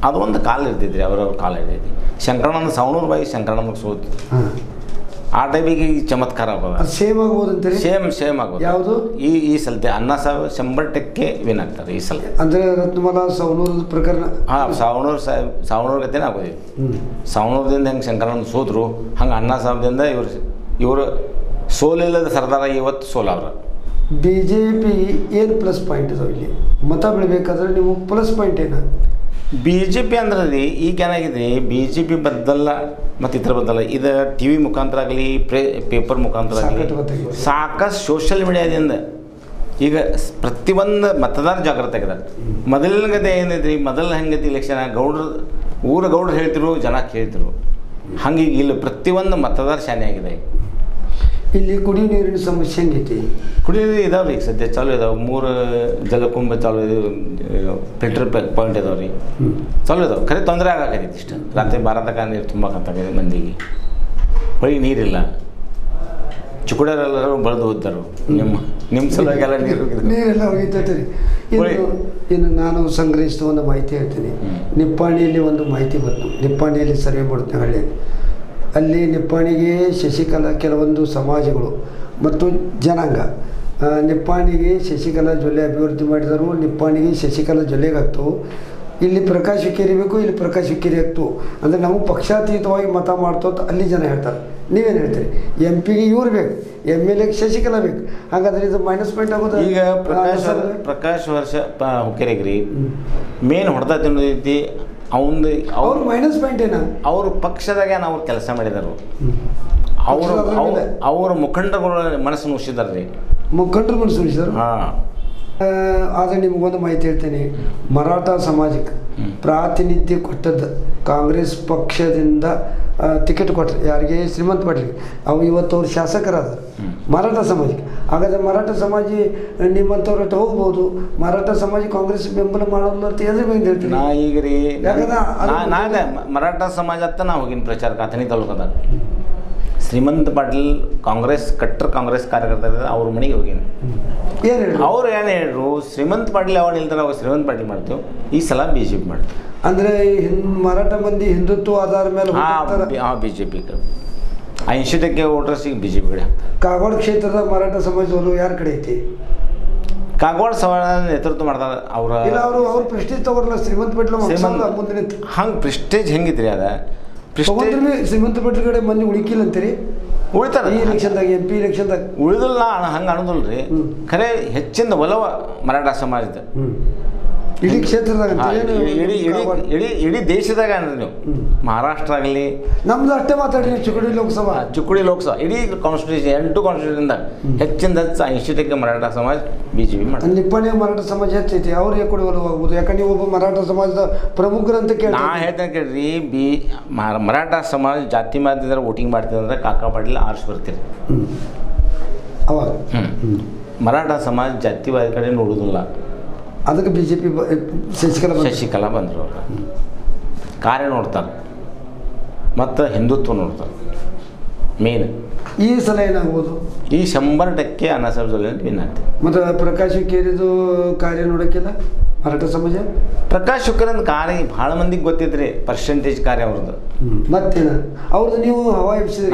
S2: ಅದು ಒಂದು ಕಾಲ ಇರ್ತಿದ್ರಿ, ಅವ್ರವ್ರ ಕಾಲ ಇರ್ತೈತಿ. ಶಂಕರಣ್ಣನ ಸವಣೂರು ಬಾಯಿ ಶಂಕರಣ್ಣನಿಗೆ ಸೋತು ಆ ಟೈಮಿಗೆ ಈ ಚಮತ್ಕಾರ ಆಗೋದು.
S1: ಸೇಮ್ ಆಗ್ಬೋದು ಅಂತೀರಿ? ಸೇಮ್
S2: ಆಗೋದು.
S1: ಯಾವುದು
S2: ಈ ಸಲತೆ ಅಣ್ಣಾ ಸಾಹೇಬ್ 100% ವಿನ್ ಆಗ್ತಾರೆ ಈ ಸಲ.
S1: ಅಂದರೆ ರತ್ನಮಾಲಾ ಸವಣೂರು ಪ್ರಕರಣ.
S2: ಸವಣೂರು ಗತಿನೇ ಆಗೋದಿಲ್ಲ. ಸವಣೂರದಿಂದ ಹೆಂಗೆ ಶಂಕರಣ್ಣ ಸೋದ್ರು ಹಂಗೆ ಅಣ್ಣಾ ಸಾಹೇಬ್ದಿಂದ ಇವರು ಸೋಲಿಲ್ಲದ ಸರ್ದಾರ ಇವತ್ತು ಸೋಲವ್ರ.
S1: BJP ಏನು ಪ್ಲಸ್ ಪಾಯಿಂಟ್ ಇದಾವೆ ಇಲ್ಲಿ? ಮತ ಬೆಳಿಬೇಕಾದ್ರೆ ನೀವು ಪ್ಲಸ್ ಪಾಯಿಂಟ್ ಏನು?
S2: BJP ಅಂದ್ರೆ ರೀ ಈಗ ಏನಾಗಿದೆ, BJP ಬದ್ದಲ್ಲ ಮತ್ತು ಇತರ ಬದ್ದಲ್ಲ, ಇದು TV ಮುಖಾಂತರ ಆಗಲಿ ಪೇಪರ್ ಮುಖಾಂತರ ಆಗಲಿ ಸಾಕಷ್ಟು ಸೋಷಿಯಲ್ ಮೀಡಿಯಾದಿಂದ ಈಗ ಪ್ರತಿಯೊಂದು ಮತದಾರ ಜಾಗೃತಿ ಆಗಿದ್ದಾರೆ. ಮೊದಲಿನ ಗತೆ ಏನೈತಿ, ಮೊದಲು ಹೆಂಗೈತಿ ಇಲೆಕ್ಷನ್ ಗೌಡ್ರು ಹೇಳ್ತಿರು, ಜನ ಕೇಳ್ತಿರು. ಹಂಗೆ ಇಲ್ಲಿ ಪ್ರತಿಯೊಂದು ಮತದಾರ ಶಾನೆ ಆಗಿದೆ.
S1: ಇಲ್ಲಿ ಕುಡಿಯುವ ನೀರಿನ ಸಮಸ್ಯೆ ಹೆಂಗೈತಿ?
S2: ಕುಡಿಯೋದು ಇದಾವೆ ರೀ, ಸದ್ಯ ಚಾಲು ಇದಾವೆ. 3 ಜಲಕುಂಭ ಚಾಲು ಇದಾವೆ, ಫಿಲ್ಟರ್ ಪಾಯಿಂಟ್ ಇದಾವೆ ರೀ, ಚಾಲು ಇದಾವೆ. ಖರೆ ತೊಂದರೆ ಆಗಾಕೈತಿ ಇಷ್ಟು. ರಾತ್ರಿ 12 ತನಕ ನೀರು ತುಂಬಾಕಂತಾಗಿದೆ ಮಂದಿಗೆ. ಹೊಳಿ ನೀರಿಲ್ಲ, ಚುಕುಡರೆಲ್ಲರೂ ಬೆಳೆದು ಹೋಗ್ತಾರೆ. ನಿಮ್ಮ ಸಲುವಾಗೆಲ್ಲ
S1: ನೀರೆಲ್ಲ ಹೋಗಿರ್ತೈತೆ ರೀ. ಇನ್ನು ನಾನು ಸಂಗ್ರಹಿಸಿದ ಒಂದು ಮಾಹಿತಿ ಹೇಳ್ತೀನಿ. ನಿಪ್ಪಾಣಿಯಲ್ಲಿ ಒಂದು ಮಾಹಿತಿ ಬಂತು. ನಿಪ್ಪಾಣಿಯಲ್ಲಿ ಸರ್ವೆ ಮಾಡುತ್ತೆ ಹಳ್ಳಿ. ಅಲ್ಲಿ ನಿಪ್ಪಾಣಿಗೆ ಶಶಿಕಲಾ ಕೆಲವೊಂದು ಸಮಾಜಗಳು ಮತ್ತು ಜನಾಂಗ ನಿಪ್ಪಾಣಿಗೆ ಶಶಿಕಲಾ ಜೊಲ್ಲೆ ಅಭಿವೃದ್ಧಿ ಮಾಡಿದರು. ನಿಪ್ಪಾಣಿಗೆ ಶಶಿಕಲಾ ಜೊಲ್ಲೆಗೆ ಆಗ್ತವು. ಇಲ್ಲಿ ಪ್ರಕಾಶ್ ಹುಕ್ಕೇರಿ ಬೇಕು, ಇಲ್ಲಿ ಪ್ರಕಾಶ್ ಹುಕ್ಕೇರಿ ಆಗ್ತು ಅಂದರೆ ನಾವು ಪಕ್ಷಾತೀತವಾಗಿ ಮತ ಮಾಡ್ತೋತ ಅಲ್ಲಿ ಜನ ಹೇಳ್ತಾರೆ. ನೀವೇನು ಹೇಳ್ತೀರಿ? MP ಗೆ ಇವ್ರು ಬೇಕು, MLA ಗೆ ಶಶಿಕಲಾ ಬೇಕು. ಹಾಗಾದ್ರೆ ಇದು ಮೈನಸ್ ಪಾಯಿಂಟ್ ಆಗೋದು.
S2: ಈಗ ಪ್ರಕಾಶ್ ಹುಕ್ಕೇರಿಗೆ ರೀ ಮೇನ್ ಹೊಡೆದ ತಿನ್ನೋದೈತಿ ಅವ್ರು
S1: ಮೈನಸ್ ಪಾಯಿಂಟ್ ಏನ?
S2: ಅವ್ರ ಪಕ್ಷದಾಗ ಅವ್ರು ಕೆಲಸ ಮಾಡಿದರು. ಅವ್ರ ಮುಖಂಡರುಗಳ ಮನಸ್ಸನ್ನು ಉಳಿಸಿದಾರೆ ರೀ.
S1: ಮುಖಂಡರು ಮನಸ್ಸು ಉಳಿಸಿದ್ರು. ಆದರೆ ನಿಮಗೊಂದು ಮಾಹಿತಿ ಹೇಳ್ತೀನಿ, ಮರಾಠ ಸಮಾಜಕ್ಕೆ ಪ್ರಾತಿನಿಧ್ಯ ಕೊಟ್ಟದ್ದು ಕಾಂಗ್ರೆಸ್ ಪಕ್ಷದಿಂದ ಟಿಕೆಟ್ ಕೊಟ್ಟರು ಯಾರಿಗೆ, ಶ್ರೀಮಂತ ಪಾಟೀಲ್. ಅವು ಇವತ್ತು ಅವ್ರು ಶಾಸಕರಾದರು ಮರಾಠ ಸಮಾಜಕ್ಕೆ. ಹಾಗಾದರೆ ಮರಾಠ ಸಮಾಜ ನಿಮ್ಮಂಥವ್ರಟ್ಟ ಹೋಗ್ಬೋದು, ಮರಾಠ ಸಮಾಜ ಕಾಂಗ್ರೆಸ್ ಬೆಂಬಲ ಮಾಡೋಲ್ಲ ಅಂತ ಎದ್ರ ಬಗ್ಗೆ ಹೇಳ್ತೀನಿ
S2: ನಾ ಈಗ ರೀ.
S1: ಯಾಕಂದ್ರೆ
S2: ನಾನೇ ಮರಾಠ ಸಮಾಜ ಅಂತ ನಾ ಹೋಗಿನ ಪ್ರಚಾರಕ್ಕೆ ಅಥಣಿ ತಾಲೂಕದಾಗ. ಶ್ರೀಮಂತ ಪಾಟೀಲ್ ಕಾಂಗ್ರೆಸ್ ಕಟ್ಟರ್ ಕಾಂಗ್ರೆಸ್ ಕಾರ್ಯಕರ್ತರ ಅವ್ರ ಮನೆಗೆ ಹೋಗಿನಿ.
S1: ಏನು ಹೇಳಿ
S2: ಅವ್ರು ಏನು ಹೇಳ್ರು, ಶ್ರೀಮಂತ ಪಾಟೀಲ್ ಯಾವಾಗ ನಿಲ್ತಾರೆ ಅವಾಗ ಶ್ರೀಮಂತ ಪಾಟೀಲ್ ಮಾಡ್ತೇವೆ, ಈ ಸಲ ಬಿ ಜೆ ಪಿ ಮಾಡ್ತೀವಿ.
S1: ಅಂದರೆ ಮರಾಠ ಮಂದಿ ಹಿಂದುತ್ವ ಆಧಾರ ಮೇಲೆ
S2: ಬಿ ಜೆ ಪಿ 80% ವೋಟರ್ಸಿಗೆ ಬಿ ಜೆ ಪಿ ಕಡೆ ಹಾಕ್ತಾರೆ.
S1: ಕಾಗವಾಡ ಕ್ಷೇತ್ರದ ಮರಾಠ ಸಮಾಜದವರು ಯಾರ ಕಡೆ ಐತಿ?
S2: ಕಾಗವಾಡ ಸಮಾಜ ನೇತೃತ್ವ ಮಾಡ್ತಾರೆ ಅವ್ರ.
S1: ಅವ್ರ ಪ್ರೆಸ್ಟೇಜ್ ತಗೋರಲ್ಲ ಶ್ರೀಮಂತ ಪಾಟೀಲ್ ಮುಂದೆ ನಿಂತು.
S2: ಹಂಗೆ ಪ್ರೆಸ್ಟೇಜ್ ಹೆಂಗಿದ್ರಿ ಅದ
S1: ಪ್ರೆಸ್ಟೇಜ್ ಶ್ರೀಮಂತ ಪಾಟೀಲ್ ಕಡೆ ಮಂದಿ ಉಳಿಕಿಲ್ಲ ಅಂತೀರಿ?
S2: ಉಳಿತಾರೆ
S1: ಈ ಎಲೆಕ್ಷನ್ದಾಗ MP ಎಲೆಕ್ಷನ್ದಾಗ
S2: ಉಳಿದಿಲ್ಲ ಹಂಗೆ ಅನ್ನೋದಿಲ್ಲ ರೀ. ಖರೆ ಹೆಚ್ಚಿನ ಒಲವ ಮರಾಠ ಸಮಾಜದ
S1: ಇಡೀ ಕ್ಷೇತ್ರದಾಗ
S2: ಇಡೀ ದೇಶದಾಗ ಅಂದ್ರೆ ನೀವು ಮಹಾರಾಷ್ಟ್ರ ಆಗಲಿ
S1: ನಮ್ದು ಅಷ್ಟೇ ಮಾತಾಡಿ ಚಿಕ್ಕೋಡಿ ಲೋಕಸಭಾ
S2: ಇಡೀ ಕಾನ್ಸ್ಟಿಟ್ಯೂಷನ್ 8 ಕಾನ್ಸ್ಟಿಟ್ಯೂಷನ್ದಾಗ ಹೆಚ್ಚಿನ 80% ಮರಾಠ ಸಮಾಜ BJP ಮಾಡ್ತಾರೆ.
S1: ನಿಪ್ಪಣೆ ಮರಾಠ ಸಮಾಜ ಹೆಚ್ಚೈತಿ, ಅವ್ರು ಯಾಕೆ ಒಲವಾಗ್ಬೋದು? ಯಾಕಂದ್ರೆ ನೀವು ಒಬ್ಬ ಮರಾಠ ಸಮಾಜದ ಪ್ರಮುಖರಂತ ಕೇಳಿ
S2: ನಾ ಹೇಳ್ತೇನೆ ಕೇಳ್ರಿ. ಮರಾಠ ಸಮಾಜ ಜಾತಿ ಮಾಧ್ಯಮದ ವೋಟಿಂಗ್ ಮಾಡ್ತಿದ್ರೆ ಕಾಕಾ ಪಾಟೀಲ್ ಆರ್ಸ್ ಬರ್ತೀರಿ
S1: ಅವಾಗ.
S2: ಮರಾಠ ಸಮಾಜ ಜಾತಿವಾದ ಕಡೆ ನೋಡುವುದಿಲ್ಲ,
S1: ಅದಕ್ಕೆ BJP
S2: ಶಶಿಕಲಾ ಬಂದರು. ಅವ್ರು ಕಾರ್ಯ ನೋಡ್ತಾರೆ ಮತ್ತು ಹಿಂದುತ್ವ ನೋಡ್ತಾರೆ ಮೇನ್.
S1: ಈ ಸಲ ಏನಾಗ್ಬೋದು?
S2: ಈ 100% ಅನಾಸಬ್ಜಲ್ಲಿ ವಿನ್ ಆಗ್ತದೆ.
S1: ಮತ್ತು ಪ್ರಕಾಶ್ ಹುಕ್ಕೇರಿದು ಕಾರ್ಯ ನೋಡೋಕ್ಕಿಲ್ಲ ಮರಾಠ ಸಮಾಜ?
S2: ಪ್ರಕಾಶ್ ಹುಕ್ಕೇರಿನ ಕಾರ್ಯ ಭಾಳ ಮಂದಿಗೆ ಗೊತ್ತಿದ್ರಿ, ಪರ್ಸೆಂಟೇಜ್ ಕಾರ್ಯ ಅವ್ರದ್ದು.
S1: ಮತ್ತೇನ ಅವ್ರದ್ದು ನೀವು ಹವಾ ಎಬ್ಸಿದ್ರಿ,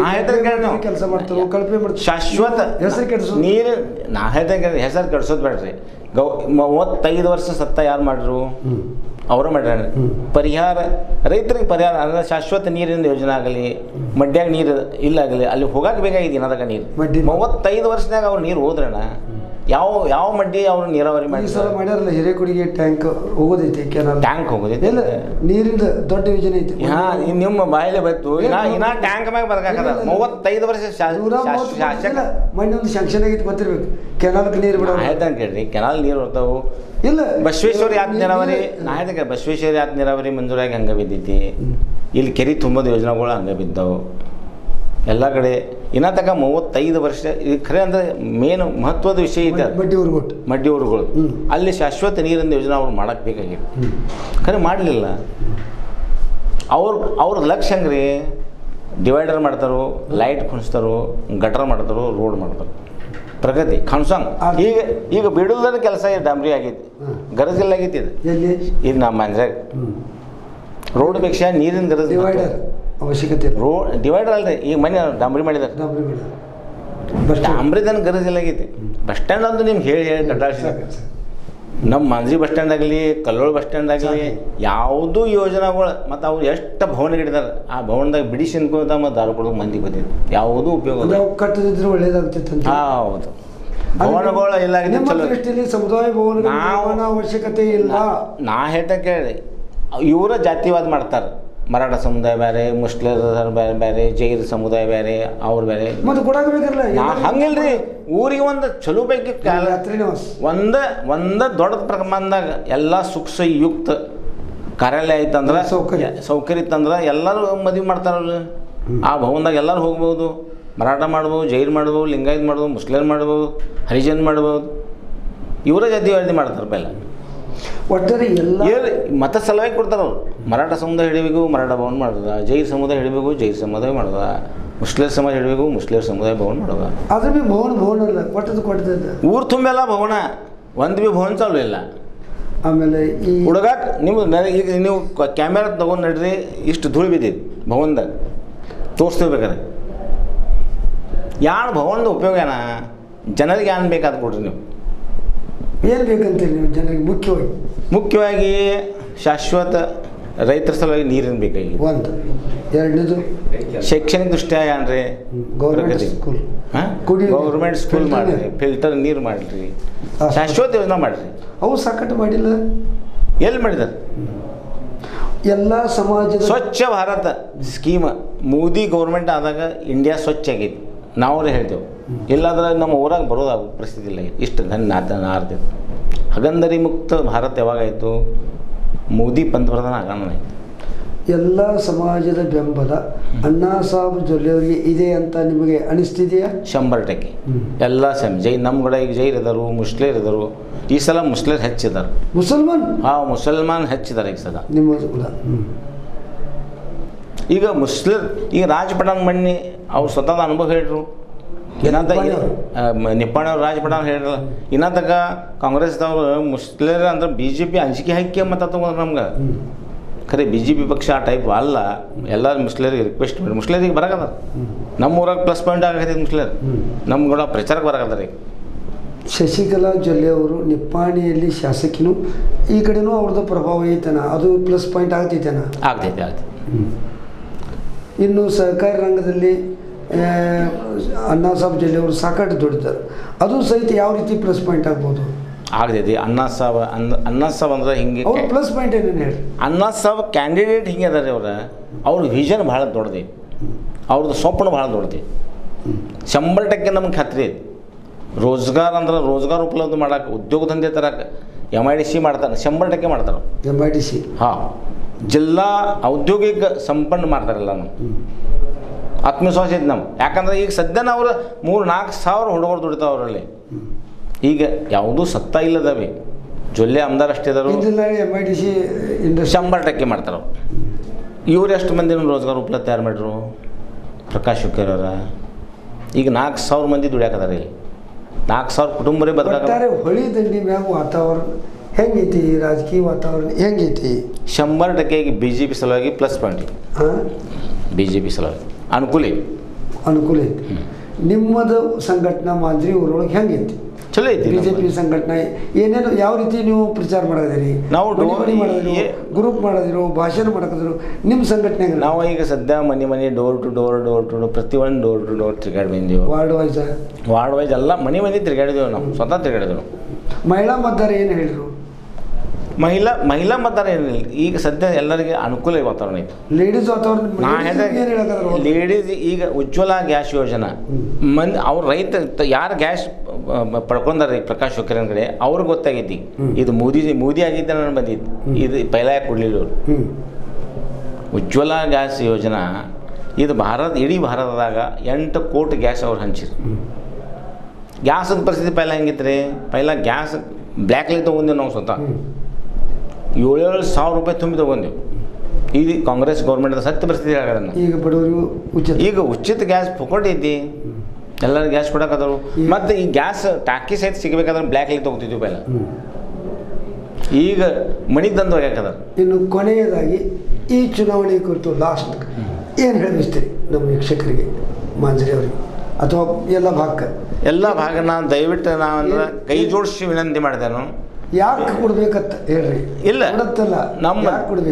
S1: ಕೆಲಸ ಮಾಡ್ತಾರೆ, ಕಳಪೆ ಮಾಡ್ತಾರೆ,
S2: ಶಾಶ್ವತ
S1: ಹೆಸರು ಕೆಡಿಸೋದು.
S2: ನೀರು ನಾ ಹೇಳ್ದಂಗೆ ಹೆಸರು ಕೆಡಿಸೋದು ಬೇಡ್ರಿ. 35 ವರ್ಷ ಸತ್ತ ಯಾರು ಮಾಡ್ರು? ಅವರು ಮಾಡ್ಯಾರ. ಪರಿಹಾರ ರೈತರಿಗೆ ಪರಿಹಾರ ಅಂದರೆ ಶಾಶ್ವತ ನೀರಿನ ಯೋಜನೆ ಆಗಲಿ, ಮಡ್ಯಾಗ ನೀರು ಇಲ್ಲಾಗಲಿ, ಅಲ್ಲಿ ಹೋಗಕ್ಕೆ ಬೇಕಾಗಿದೆ ಏನದಾಗ ನೀರು. 35 ವರ್ಷದಾಗ ಅವ್ರು ನೀರು ಹೋದ್ರಣ ಯಾವ ಮಡ್ಡಿ ಅವ್ರು ನೀರಾವರಿ
S1: ಮಾಡ್ಯಾರಲ್ಲ. ಹಿರೇಕೊಡಿಗೆ ಟ್ಯಾಂಕ್ ಹೋಗೋದೈತಿ,
S2: ಟ್ಯಾಂಕ್ ಹೋಗೋದೈತಿ,
S1: ನೀರಿಂದ ದೊಡ್ಡ ಯೋಜನೆ ಐತಿ.
S2: ನಿಮ್ಮ ಬಾಯಲ್ಲೇ ಬಂತು ಇನ್ನ ಟ್ಯಾಂಕ್ ಮ್ಯಾಗ ಬರಕಾಗದ. 35 ವರ್ಷ
S1: ಮೊನ್ನೆ ಒಂದು ಶಾಂಕ್ಷನ್ ಆಗೈತಿ ಗೊತ್ತಿರ್ಬೇಕು, ಕೆನಾಲ್ಗೆ ನೀರು ಬಿಡೋ.
S2: ಆಯ್ತಂತ ಕೇಳ್ರಿ, ಕೆನಾಲ್ ನೀರು ಬರ್ತಾವು.
S1: ಇಲ್ಲ
S2: ಬಸವೇಶ್ವರ ಯಾತ್ ನೀರಾವರಿ ನಾ ಹೇಳ್ದೆ, ಬಸವೇಶ್ವರ ಯಾತ್ ನೀರಾವರಿ ಮಂಜೂರಾಗಿ ಹಂಗೆ ಬಿದ್ದೈತಿ. ಇಲ್ಲಿ ಕೆರೆ ತುಂಬೋದು ಯೋಜನೆಗಳು ಹಂಗೆ ಬಿದ್ದವು ಎಲ್ಲ ಕಡೆ. ಇನ್ನ ತಕ 35 ವರ್ಷ ಇದು ಖರೆ ಅಂದರೆ ಮೇನ್ ಮಹತ್ವದ ವಿಷಯ ಐತೆ ಮಡ್ಡಿ ಊರುಗಳು. ಅಲ್ಲಿ ಶಾಶ್ವತ ನೀರಿನ ಯೋಜನೆ ಅವ್ರು ಮಾಡಕ್ಕೆ ಬೇಕಾಗಿತ್ತು, ಖರೆ ಮಾಡಲಿಲ್ಲ. ಅವ್ರದ್ದು ಲಕ್ಷ್ಯ ಹಂಗ್ರಿ, ಡಿವೈಡರ್ ಮಾಡ್ತಾರೋ, ಲೈಟ್ ಕುಣಿಸ್ತಾರೋ, ಗಟರ್ ಮಾಡ್ತಾರೋ, ರೋಡ್ ಮಾಡ್ತಾರೆ, ಪ್ರಗತಿ ಖಾನ್ಸಾಂಗ್. ಈಗ ಬಿಡುವುದರ ಕೆಲಸ ಡಾಂಬ್ರಿ ಆಗೈತಿ, ಗರಜಿಲ್ಲ ಆಗೈತಿ. ಇದು ನಮ್ಮ ಮಂದ್ರಾಗ ರೋಡ್ ಬೇಕಾ ನೀರಿನ ಗರಜ್
S1: ಅವಶ್ಯಕತೆ.
S2: ಡಿವೈಡರ್ ಅಲ್ರಿ, ಈಗ ಮನೆ ಡಾಂಬ್ರಿ ಮಾಡಿದಾರೆ. ಡಾಂಬ್ರಿದನ್ ಗರಜಿಲ್ಲ ಆಗೈತಿ. ಬಸ್ ಸ್ಟ್ಯಾಂಡ್ ಅಂತೂ ನಿಮ್ಗೆ ಹೇಳಿ ಕಟ್ಟಾಡ್ಸಿ. ನಮ್ಮ ಮಾಂಜ್ರಿ ಬಸ್ ಸ್ಟ್ಯಾಂಡ್ ಆಗಲಿ, ಕಲ್ಲೋಳ ಬಸ್ ಸ್ಟ್ಯಾಂಡ್ ಆಗಲಿ, ಯಾವುದೂ ಯೋಜನೆಗಳು ಮತ್ತು ಅವ್ರು ಎಷ್ಟು ಭವನ ಹಿಡಿದಾರೆ, ಆ ಭವನದಾಗ ಬಿಡಿಸಿ ಅನ್ಕೋದ ಮತ್ತು ದಾರು ಕೊಡೋದು ಮಂದಿ ಗೊತ್ತಿತ್ತು. ಯಾವುದೂ ಉಪಯೋಗ
S1: ಕಟ್ಟದಿದ್ರೆ ಒಳ್ಳೇದಾಗ್ತಿತ್ತು.
S2: ಹೌದು, ಭವನಗಳು ಇಲ್ಲ ಚಲೋ.
S1: ಸಮುದಾಯ ಭವನ ಅವಶ್ಯಕತೆ ಇಲ್ಲ.
S2: ನಾ ಹೇಳ್ತಾ ಕೇಳಿ, ಇವರ ಜಾತಿವಾದ ಮಾಡ್ತಾರೆ. ಮರಾಠ ಸಮುದಾಯ ಬೇರೆ, ಮುಸ್ಲಿಮರ ಬೇರೆ ಬೇರೆ, ಜೈನ ಸಮುದಾಯ ಬೇರೆ, ಅವ್ರು ಬೇರೆ.
S1: ಮತ್ತೆ ಕೊಡಬೇಕಲ್ಲ.
S2: ಹಂಗಿಲ್ರಿ, ಊರಿಗೆ ಒಂದು ಚಲೋ ಬೇಕಿ ಒಂದು ದೊಡ್ಡ ಪ್ರಮಾಣದಾಗ ಎಲ್ಲ ಸುಖಯುಕ್ತ ಕಾರ್ಯಾಲಯ ಐತಂದ್ರೆ, ಸೌಕರ್ಯ ಇತ್ತಂದ್ರೆ ಎಲ್ಲರೂ ಮದುವೆ ಮಾಡ್ತಾರಲ್ಲ. ಆ ಭವನದಾಗ ಎಲ್ಲರೂ ಹೋಗ್ಬೋದು. ಮರಾಠ ಮಾಡ್ಬೋದು, ಜೈನ್ ಮಾಡ್ಬೋದು, ಲಿಂಗಾಯತ್ ಮಾಡ್ಬೋದು, ಮುಸ್ಲಿಮ್ ಮಾಡ್ಬೋದು, ಹರಿಜನ್ ಮಾಡ್ಬೋದು. ಇವರ ಜಾತಿ ವರದಿ ಮಾಡ್ತಾರೆ ಎಲ್ಲ.
S1: ಒಟ್ಟಾರೆ ಎಲ್ಲ
S2: ಮತ ಸಲುವಾಗಿ ಕೊಡ್ತಾರೆ ಅವ್ರು. ಮರಾಠ ಸಮುದಾಯ ಹಿಡಿಬೇಕು, ಮರಾಠ ಭವನ ಮಾಡೋದ. ಜೈನ್ ಸಮುದಾಯ ಹಿಡಿಬೇಕು, ಜೈನ್ ಸಮುದಾಯ ಮಾಡೋದ. ಮುಸ್ಲಿಂ ಸಮಾಜ ಹಿಡಿಬೇಕು, ಮುಸ್ಲಿಂ ಸಮುದಾಯ ಭವನ ಮಾಡೋದ.
S1: ಅದ್ರ ಭೀ ಭವನ ಅಲ್ಲ, ಕೊಟ್ಟದ್ದು
S2: ಊರು ತುಂಬೆಲ್ಲ ಭವನ, ಒಂದು ಭೀ ಭವನ ಚಾಲು ಇಲ್ಲ.
S1: ಆಮೇಲೆ ಈ
S2: ಹುಡುಗಾಕ ಈಗ ನೀವು ಕ್ಯಾಮ್ರಾ ತಗೊಂಡು ನಡ್ರಿ, ಇಷ್ಟು ಧೂಳು ಬಿದ್ದಿದ್ದು ಭವನದಾಗ ತೋರಿಸ್ತಿರ್ಬೇಕಾರೆ. ಯಾರು ಭವನದ ಉಪಯೋಗ ಏನ? ಜನರಿಗೆ ಏನು ಬೇಕಾದ ಕೊಡ್ರಿ ನೀವು.
S1: ಏನು ಬೇಕಂತೇಳಿ ನೀವು ಜನರಿಗೆ?
S2: ಮುಖ್ಯವಾಗಿ ಶಾಶ್ವತ ರೈತರ ಸಲುವಾಗಿ ನೀರಿನ ಬೇಕಾಗಿ.
S1: ಒಂದು ಎರಡನೇದು
S2: ಶೈಕ್ಷಣಿಕ ದೃಷ್ಟಿಯಾಗ ಏನ್ರಿ,
S1: ಗೌರ್ಮೆಂಟ್ ಸ್ಕೂಲ್,
S2: ಗೌರ್ಮೆಂಟ್ ಸ್ಕೂಲ್ ಮಾಡಿರಿ, ಫಿಲ್ಟರ್ ನೀರು ಮಾಡಿರಿ, ಶಾಶ್ವತ ಯೋಜನೆ ಮಾಡಿರಿ.
S1: ಅವು ಸಾಕಟ್ಟು ಮಾಡಿಲ್ಲ.
S2: ಎಲ್ಲಿ ಮಾಡಿದಾರೆ?
S1: ಎಲ್ಲ ಸಮಾಜದ
S2: ಸ್ವಚ್ಛ ಭಾರತ ಸ್ಕೀಮ್ ಮೋದಿ ಗೌರ್ಮೆಂಟ್ ಆದಾಗ ಇಂಡಿಯಾ ಸ್ವಚ್ಛ ಆಗೈತಿ. ನಾವು ಹೇಳ್ತೇವೆ ಇಲ್ಲಾಂದ್ರೆ ನಮ್ಮ ಊರಾಗ ಬರೋದು ಪರಿಸ್ಥಿತಿ ಇಲ್ಲ. ಇಷ್ಟು ನಾರ್ದಿದೆ. ಹಗಂದರಿ ಮುಕ್ತ ಭಾರತ ಯಾವಾಗಾಯಿತು? ಮೋದಿ ಪಂತಪ್ರಧಾನ ಆಗೋಣ.
S1: ಎಲ್ಲ ಸಮಾಜದ ಬೆಂಬಲ ಅಣ್ಣಾ ಸಾಹೇಬ್ ಜೊಲ್ಲೆಯವರಿಗೆ ಇದೆ ಅಂತ ನಿಮಗೆ ಅನಿಸ್ತಿದೆಯಾ?
S2: 100% ಎಲ್ಲ ಜೈ ನಮ್ಮ ಕಡೆ ಈಗ ಜೈರ್ ಇದ್ದರು, ಮುಸ್ಲಿರ್ ಇದ್ದರು. ಈ ಸಲ ಮುಸ್ಲಿರ್ ಹೆಚ್ಚಿದ್ದಾರೆ. ಮುಸಲ್ಮಾನ್ ಹೆಚ್ಚಿದ್ದಾರೆ ಈ ಸಲ.
S1: ನಿಮ್ಮದು ಕೂಡ
S2: ಈಗ ಮುಸ್ಲಿರ್ ಈಗ ರಾಜ್ ಪಠಾಣ್ ಮಣ್ಣಿ ಅವ್ರು ಸ್ವತಃ ಅನುಭವ ಹೇಳ್ರು. ಏನಂತ ನಿಪ್ಪಾಣಿ ಅವ್ರು ರಾಜ್ ಪಠಾಣ್ ಹೇಳಿರಲ್ಲ. ಇನ್ನತಕ ಕಾಂಗ್ರೆಸ್ದವ್ರು ಮುಸ್ಲಿರ್ ಅಂದ್ರೆ BJP ಅಂಜಿಕೆ ಹಾಕಿ ಮತ್ತು ತಗೊಂಡ್ರು ನಮ್ಗೆ. ಖರೆ BJP ಪಕ್ಷ ಆ ಟೈಪ್ ಅಲ್ಲ. ಎಲ್ಲ ಮುಸ್ಲಿರಿಗೆ ರಿಕ್ವೆಸ್ಟ್ ಮಾಡಿ ಮುಸ್ಲಿರಿಗೆ ಬರಕದ. ನಮ್ಮ ಊರಾಗ ಪ್ಲಸ್ ಪಾಯಿಂಟ್ ಆಗೈತೆ ಮುಸ್ಲಿರ್. ನಮ್ಮ ಕೂಡ ಪ್ರಚಾರಕ್ಕೆ ಬರಕದ ರೀ.
S1: ಶಶಿಕಲಾ ಜೊಲ್ಲೆ ಅವರು ನಿಪ್ಪಾಣಿಯಲ್ಲಿ ಶಾಸಕಿನೂ, ಈ ಕಡೆನೂ ಅವ್ರದ್ದು ಪ್ರಭಾವ ಐತನ, ಅದು ಪ್ಲಸ್ ಪಾಯಿಂಟ್ ಆಗ್ತೈತೇನ?
S2: ಆಗ್ತೈತೆ.
S1: ಇನ್ನು ಸಹಕಾರಿ ರಂಗದಲ್ಲಿ ಅಣ್ಣಾ ಸಾಹೇಬ್ ಜೊಲ್ಲೆ ಅವರು ಸಾಕಷ್ಟು ದುಡಿತಾರೆ, ಅದು ಸಹಿತ ಯಾವ ರೀತಿ ಪ್ಲಸ್ ಪಾಯಿಂಟ್ ಆಗ್ಬೋದು?
S2: ಆಗ್ತೈತಿ. ಅಣ್ಣಾ ಸಾಹೇಬ್ ಅಂದ್ರೆ ಹಿಂಗೆ
S1: ಪ್ಲಸ್ ಪಾಯಿಂಟ್ ಏನೇನು ಹೇಳಿ?
S2: ಅಣ್ಣಾ ಸಾಹೇಬ್ ಕ್ಯಾಂಡಿಡೇಟ್ ಹಿಂಗೆ ಅದಾರೆ. ಅವ್ರ ವಿಷನ್ ಭಾಳ ದೊಡ್ಡದಿ, ಅವ್ರದ್ದು ಸ್ವಪ್ನ ಭಾಳ ದೊಡ್ಡದಿ. 100% ನಮ್ಗೆ ಖಾತ್ರಿ ಐತಿ. ರೋಜ್ಗಾರ್ ಅಂದ್ರೆ ರೋಜ್ಗಾರ್ ಉಪಲಬ್ಧ ಮಾಡೋಕೆ, ಉದ್ಯೋಗ ದಂಧೆ ತರಕ್ಕೆ MIDC ಮಾಡ್ತಾರೆ. 100% ಮಾಡ್ತಾರೆ
S1: MIDC.
S2: ಜಿಲ್ಲಾ ಔದ್ಯೋಗಿಕ ಸಂಪನ್ನ ಮಾಡ್ತಾರಲ್ಲ. ನಾವು ಆತ್ಮವಿಶ್ವಾಸ ಐತೆ ನಮ್ಮ. ಯಾಕಂದ್ರೆ ಈಗ ಸದ್ಯ ಅವ್ರು 3-4 ಸಾವಿರ ಹುಡುಗರು ದುಡಿತಾವೆ ಅವರಲ್ಲಿ. ಈಗ ಯಾವುದೂ ಸತ್ತ ಇಲ್ಲದವೆ. ಜೊಲ್ಲೆ ಆಮದಾರ್ ಅಷ್ಟೇ ಇದಾರು.
S1: MIDC
S2: 100% ಮಾಡ್ತಾರೆ. ಇವ್ರು ಎಷ್ಟು ಮಂದಿ ರೋಜ್ಗಾರ್ ಉಪಲಬ್ಧ ತಯಾರು ಮಾಡಿದ್ರು? ಪ್ರಕಾಶ್ ಹುಕ್ಕೇರಿ ಅವರ ಈಗ 4,000 ಮಂದಿ ದುಡಿಯಾಕದಾರೆ. 4,000 ಕುಟುಂಬರೇ ಬದುಕಾರೆ.
S1: ಹೊಳಿ ದಂಡಿ ಮ್ಯಾಗ ವಾತಾವರಣ ಹೆಂಗೈತಿ? ರಾಜಕೀಯ ವಾತಾವರಣ ಹೆಂಗೈತಿ?
S2: 100% ಈಗ BJP ಸಲುವಾಗಿ ಪ್ಲಸ್ ಪಾಯಿಂಟ್. BJP ಸಲುವಾಗಿ ಅನುಕೂಲ
S1: ಐತಿ. ನಿಮ್ಮದು ಸಂಘಟನಾ ಮಾದರಿ ಊರೊಳಗೆ ಹೆಂಗೈತಿ?
S2: ಚಲೋ ಐತಿ.
S1: BJP ಸಂಘಟನೆ ಏನೇನು ಯಾವ ರೀತಿ ನೀವು ಪ್ರಚಾರ ಮಾಡೋದಿರಿ?
S2: ನಾವು
S1: ಗ್ರೂಪ್ ಮಾಡೋದಿರೋ, ಭಾಷಣ ಮಾಡಕಿದ್ರು ನಿಮ್ಮ ಸಂಘಟನೆ?
S2: ನಾವು ಈಗ ಸದ್ಯ ಮನೆ ಡೋರ್ ಟು ಡೋರ್ ಪ್ರತಿಯೊಂದು ಡೋರ್ ಟು ಡೋರ್ ತಿರುಗಾಡಿ ಬಂದೀವಿ. ವಾರ್ಡ್ ವೈಸ್ ಎಲ್ಲ ಮನೆ ತಿರುಗಾಡಿದೆವು. ನಾವು ಸ್ವತಃ ತಿರುಗಾಡಿದೆವು.
S1: ಮಹಿಳಾ ಮತದಾರ ಏನು ಹೇಳಿದ್ರು?
S2: ಮಹಿಳಾ ಮತದಾರ ಏನಿಲ್ಲ. ಈಗ ಸದ್ಯ ಎಲ್ಲರಿಗೆ ಅನುಕೂಲ ವಾತಾವರಣ ಐತಿ.
S1: ಲೇಡೀಸ್ ವಾತಾವರಣ
S2: ಲೇಡೀಸ್ ಈಗ ಉಜ್ವಲ ಗ್ಯಾಸ್ ಯೋಜನಾ ಅವ್ರು ರೈತ ಯಾರು ಗ್ಯಾಸ್ ಪಡ್ಕೊಂಡಾರ ಪ್ರಕಾಶ್ ಹುಕ್ಕೇರಿ ಕಡೆ ಅವ್ರಿಗೆ ಗೊತ್ತಾಗೈತಿ. ಇದು ಮೋದಿ ಆಗಿದ್ದ ನಾನು ಬಂದಿದ್ದು. ಇದು ಪೈಲ ಯಾಕೆ ಕೊಡ್ಲಿಲ್ಲ ಅವರು. ಉಜ್ವಲ ಗ್ಯಾಸ್ ಯೋಜನಾ ಇದು ಇಡೀ ಭಾರತದಾಗ 8 ಕೋಟಿ ಗ್ಯಾಸ್ ಅವ್ರು ಹಂಚಿರು. ಗ್ಯಾಸದ ಪರಿಸ್ಥಿತಿ ಪೈಲ ಹೆಂಗಿತ್ತು ರೀ? ಪೈಲ ಗ್ಯಾಸ್ ಬ್ಲ್ಯಾಕ್ಲಿ ತೊಗೊಂಡೇವು ನಾವು ಸ್ವತಃ. 7,000 ರೂಪಾಯಿ ತುಂಬಿ ತೊಗೊಂಡೆವು. ಈಗ ಕಾಂಗ್ರೆಸ್ ಗೌರ್ಮೆಂಟ್ ಸತ್ಯ ಪರಿಸ್ಥಿತಿ ಆಗದನ್ನ. ಈಗ
S1: ಬಡವರಿಗೂ
S2: ಉಚಿತ ಗ್ಯಾಸ್ ಐತಿ. ಎಲ್ಲರೂ ಗ್ಯಾಸ್ ಕೊಡೋಕದವರು. ಮತ್ತು ಈ ಗ್ಯಾಸ್ ಟಾಕಿ ಸಹಿತ ಸಿಗಬೇಕಾದ್ರೆ ಬ್ಲ್ಯಾಕ್ಲಿ ತೊಗೊತಿದ್ವಿ ಪೈಲ. ಈಗ ಮಣಿ ತಂದು ಹೋಗ್ಯಾಕದ.
S1: ಇನ್ನು ಕೊನೆಯದಾಗಿ ಈ ಚುನಾವಣೆ ಕುರಿತು ಲಾಸ್ಟ್ ಏನು ಹೇಳಿಸ್ತೀರಿ ನಮ್ಮ ವೀಕ್ಷಕರಿಗೆ, ಮಾಂಜ್ರಿ ಅವರಿಗೆ ಅಥವಾ ಎಲ್ಲ ಭಾಗ? ನಾನು ದಯವಿಟ್ಟು ನಾವಂದ್ರೆ ಕೈ ಜೋಡಿಸಿ ವಿನಂತಿ ಮಾಡಿದೆನು. ಯಾಕೆ ಕೊಡ್ಬೇಕಂತ ಹೇಳ್ರಿ.
S2: ಇಲ್ಲ,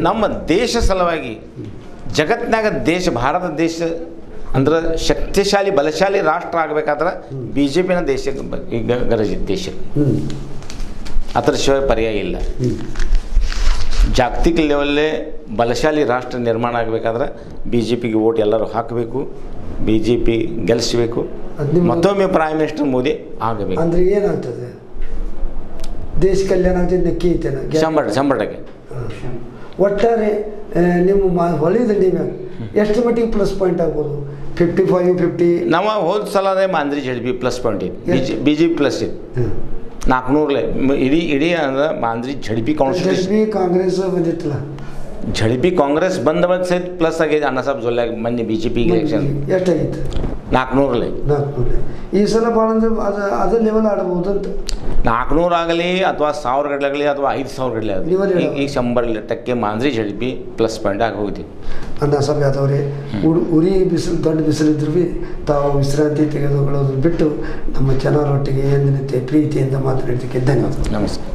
S2: ನಮ್ಮ ದೇಶ ಸಲುವಾಗಿ ಜಗತ್ತಿನಾಗ ಭಾರತ ದೇಶ ಅಂದ್ರೆ ಶಕ್ತಿಶಾಲಿ ಬಲಶಾಲಿ ರಾಷ್ಟ್ರ ಆಗಬೇಕಾದ್ರೆ BJPನ ದೇಶಕ್ಕೆ ಈಗ ಗರಜಿತ್ತು. ದೇಶಕ್ಕೆ ಅದರ ಶಿವಾಯ ಪರ್ಯಾಯ ಇಲ್ಲ. ಜಾಗತಿಕ ಲೆವೆಲ್ಲೇ ಬಲಶಾಲಿ ರಾಷ್ಟ್ರ ನಿರ್ಮಾಣ ಆಗಬೇಕಾದ್ರೆ BJPಗೆ ವೋಟ್ ಎಲ್ಲರೂ ಹಾಕಬೇಕು. BJP ಗೆಲ್ಲಿಸಬೇಕು. ಮತ್ತೊಮ್ಮೆ ಪ್ರೈಮ್ ಮಿನಿಸ್ಟರ್ ಮೋದಿ ಆಗಬೇಕು.
S1: ಅಂದರೆ ಏನಾಗ್ತದೆ? ದೇಶ ಕಲ್ಯಾಣ ಆಗ್ತದೆ. ನಕ್ಕಿ ಐತೆನ
S2: 100%.
S1: ಒಟ್ಟಾರೆ ನಿಮ್ಮ ಹೊಳಿ ದಂಡಿ ಮ್ಯಾಗ ಎಷ್ಟು ಮಟ್ಟಿಗೆ ಪ್ಲಸ್ ಪಾಯಿಂಟ್ ಆಗ್ಬೋದು? 55, 50?
S2: ನಮ್ಮ ಹೋದ ಸಲ ಮಾಂದ್ರಿ ZP ಪ್ಲಸ್ ಪಾಯಿಂಟ್ ಇತ್ತು. BJP ಪ್ಲಸ್ ಇತ್ತು 400. ಇಡೀ ಅಂದ್ರೆ ಮಾಂದ್ರಿ ZP
S1: ಕಾಂಗ್ರೆಸ್ ಬಂದಿತ್ತಲ್ಲ.
S2: ZP ಕಾಂಗ್ರೆಸ್ ಬಂದ ಸಹಿತ ಪ್ಲಸ್ ಆಗಿದೆ. ಅಣ್ಣಾ ಸಾಹೇಬ್ ಜೊಲ್ಲೆ ಮೊನ್ನೆ BJP ಎಲೆಕ್ಷನ್
S1: ಎಷ್ಟಾಗಿತ್ತು?
S2: 400.
S1: ಈ ಸಲ ಭಾಳ ಅಂದ್ರೆ ಅದು ಲೆವೆಲ್ ಆಡಬಹುದು ಅಂತ.
S2: 400 ಆಗಲಿ ಅಥವಾ 1000 ಗಟ್ಟಲೆ ಆಗಲಿ ಅಥವಾ 5,000 ಗಟ್ಟಲೆ ಆಗಲಿ ಈಗ 100% ಮಾಂದ್ರಿ ZP ಪ್ಲಸ್ ಪಾಯಿಂಟ್ ಆಗಿ ಹೋಗ್ತೀವಿ.
S1: ಅಣ್ಣಾ ಸಾಹೇಬ್ ಯಾದವ್ರೆ, ಉರಿ ಬಿಸಿಲು ದೊಡ್ಡ ಬಿಸಿಲಿದ್ರು ಭೀ ತಾವು ವಿಶ್ರಾಂತಿ ತೆಗೆದುಕೊಳ್ಳೋದನ್ನು ಬಿಟ್ಟು ನಮ್ಮ ಜನರೊಟ್ಟಿಗೆ ಎಂದಿನಂತೆ ಪ್ರೀತಿಯಿಂದ ಮಾತನಾಡೋದಕ್ಕೆ ಧನ್ಯವಾದ.
S2: ನಮಸ್ಕಾರ.